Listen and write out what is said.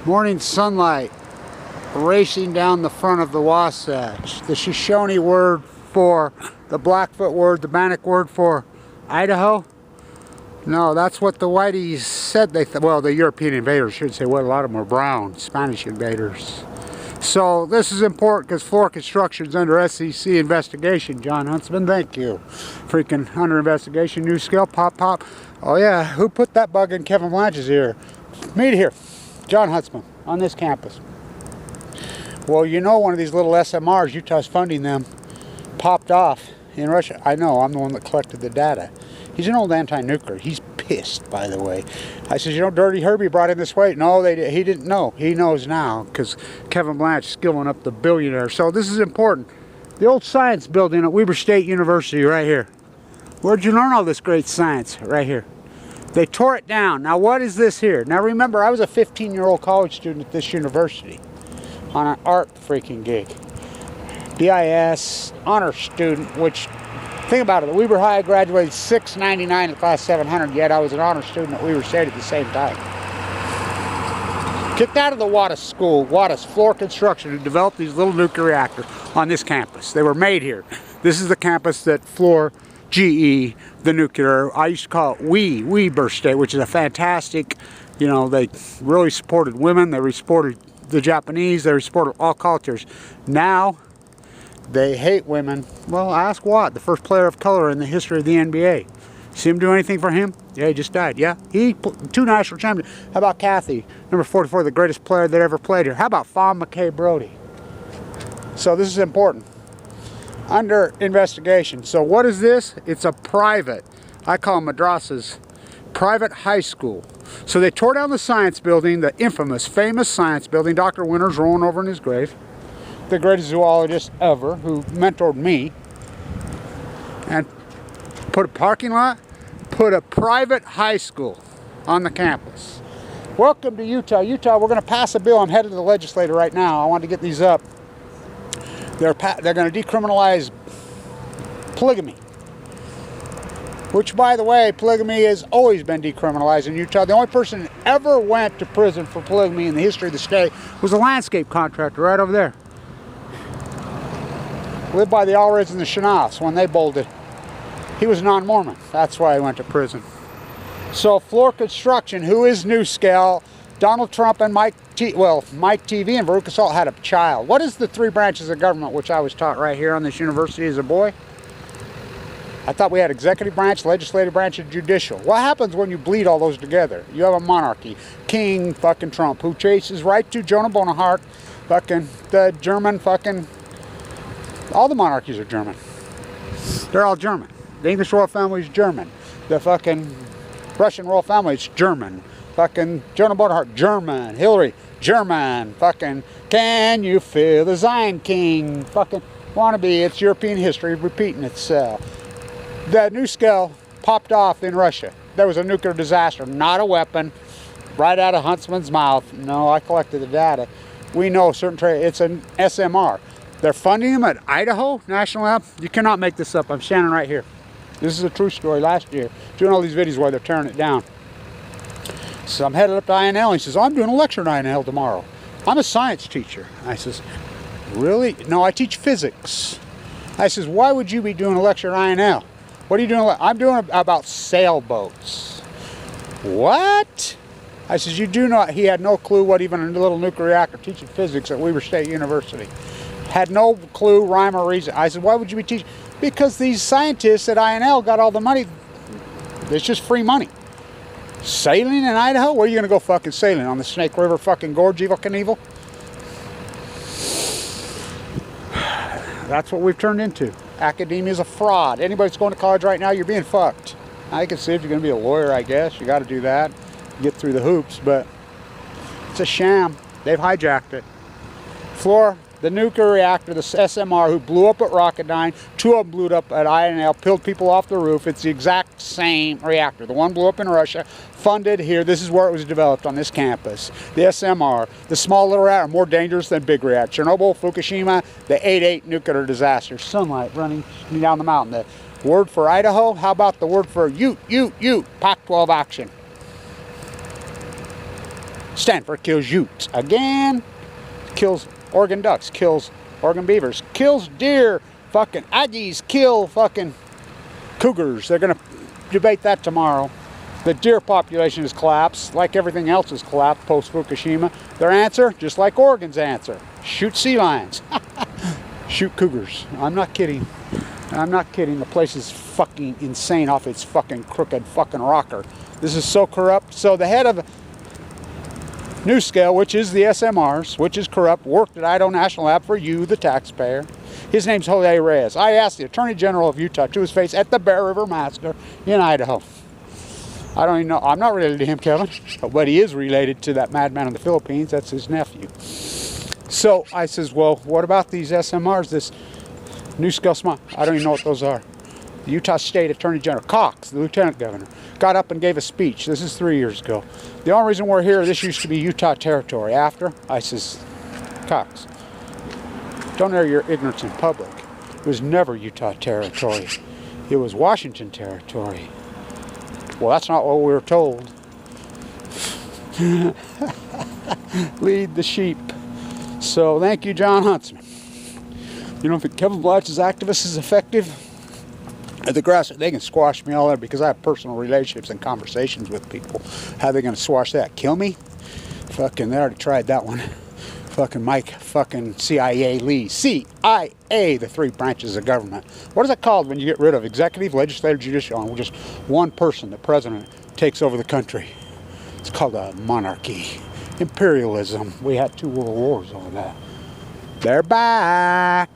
Morning sunlight racing down the front of the Wasatch. The Shoshone word for the Blackfoot word, the Bannock word for Idaho. No, that's what the Whiteys said they thought. Well, the European invaders should say, well, a lot of them were brown, Spanish invaders. So this is important because FLUOR construction's under S.E.C. investigation. John Huntsman, thank you. Freaking under investigation, NuScale, pop. Oh yeah, who put that bug in Kevin Blanch's ear? Meet here, John Huntsman, on this campus. Well, you know, one of these little SMRs, Utah's funding them, popped off in Russia. I know, I'm the one that collected the data. He's an old anti-nuclear. He's pissed, by the way. I said, you know, Dirty Herbie brought in this weight. No, he didn't know. He knows now because Kevin Blanch is skilling up the billionaire. So this is important. The old science building at Weber State University right here. Where'd you learn all this great science? Right here. They tore it down. Now what is this here? Now remember, I was a 15-year-old college student at this university on an art freaking gig. BIS, honor student, which, think about it, at Weber High I graduated 699 in class 700, yet I was an honor student at Weber State at the same time. Kicked out of the Wattis school, Wattis FLUOR construction, to develop these little nuclear reactors on this campus. They were made here. This is the campus that FLUOR, GE, the nuclear, I used to call it Weber State, which is a fantastic, you know, they really supported women, they supported the Japanese, they supported all cultures. Now, they hate women. Well, ask Watt, the first player of color in the history of the NBA. See him do anything for him? Yeah, he just died. Yeah, he 2 national champions. How about Kathy, number 44, the greatest player that ever played here? How about Fawn McKay Brody? So this is important. Under investigation. So what is this? It's a private, I call them madrasas, private high school. So they tore down the science building, the infamous, famous science building. Dr. Winter's rolling over in his grave. The greatest zoologist ever, who mentored me, and put a parking lot, put a private high school on the campus. Welcome to Utah. Utah, we're going to pass a bill. I'm headed to the legislature right now. I want to get these up. They're going to decriminalize polygamy. Which, by the way, polygamy has always been decriminalized in Utah. The only person that ever went to prison for polygamy in the history of the state was a landscape contractor right over there. Lived by the Allreds and the Chenauves when they bolted. He was non-Mormon. That's why he went to prison. So FLUOR construction, who is NuScale, Donald Trump and Mike TV and Veruca Salt had a child. What is the 3 branches of government, which I was taught right here on this university as a boy? I thought we had executive branch, legislative branch, and judicial. What happens when you bleed all those together? You have a monarchy. King fucking Trump, who chases right to Jonah Bonaparte, fucking the German fucking... All the monarchies are German. They're all German. The English royal family is German. The fucking Russian royal family is German. Fucking Jonah Bonaparte, German. Hillary, German. Fucking, can you feel the Zion King? Fucking wannabe. It's European history repeating itself. The NuScale popped off in Russia. There was a nuclear disaster, not a weapon. Right out of Huntsman's mouth. No, I collected the data. We know certain trade. It's an SMR. They're funding them at Idaho National Lab. You cannot make this up. I'm standing right here. This is a true story. Last year, doing all these videos while they're tearing it down. So I'm headed up to INL. He says, oh, I'm doing a lecture at INL tomorrow. I'm a science teacher. I says, really? No, I teach physics. I says, why would you be doing a lecture at INL? What are you doing? I'm doing about sailboats. What? I says, you do not. He had no clue what even a little nuclear reactor teaching physics at Weber State University. Had no clue, rhyme or reason. I said, why would you be teaching? Because these scientists at INL got all the money. It's just free money. Sailing in Idaho? Where are you going to go fucking sailing? On the Snake River fucking gorge, Evil Knievel? That's what we've turned into. Academia is a fraud. Anybody that's going to college right now, you're being fucked. I can see if you're going to be a lawyer, I guess. You got to do that. Get through the hoops, but it's a sham. They've hijacked it. FLUOR, the nuclear reactor, the SMR, who blew up at Rocketdyne, 2 of them blew up at INL, peeled people off the roof. It's the exact same reactor. The one blew up in Russia, funded here. This is where it was developed on this campus. The SMR, the small little reactor, more dangerous than big reactor. Chernobyl, Fukushima, the 8/8 nuclear disaster. Sunlight running down the mountain. The word for Idaho, how about the word for Ute, Pac-12 action? Stanford kills Utes again. Kills Oregon ducks. Kills Oregon beavers. Kills deer. Fucking Aggies kill fucking cougars. They're going to debate that tomorrow. The deer population has collapsed, like everything else has collapsed post-Fukushima. Their answer, just like Oregon's answer, shoot sea lions. Shoot cougars. I'm not kidding. I'm not kidding. The place is fucking insane off its fucking crooked fucking rocker. This is so corrupt. So the head of NuScale, which is the SMRs, which is corrupt, worked at Idaho National Lab for you, the taxpayer. His name's Jose Reyes. I asked the Attorney General of Utah to his face at the Bear River Massacre in Idaho. I don't even know. I'm not related to him, Kevin, but he is related to that madman in the Philippines. That's his nephew. So I says, well, what about these SMRs, this NuScale SMR? I don't even know what those are. The Utah State Attorney General, Cox, the Lieutenant Governor, got up and gave a speech. This is 3 years ago. The only reason we're here, this used to be Utah territory. After, I says, Cox, don't air your ignorance in public. It was never Utah territory. It was Washington territory. Well, that's not what we were told. Lead the sheep. So, thank you, John Huntsman. You don't think Kevin Blatch's activist is effective? At the grass, they can squash me all there because I have personal relationships and conversations with people. How are they going to squash that? Kill me? Fucking, they already tried that one. Fucking Mike, fucking CIA Lee. CIA, the 3 branches of government. What is it called when you get rid of executive, legislative, judicial, and just one person, the president, takes over the country? It's called a monarchy. Imperialism. We had 2 world wars over that. They're back.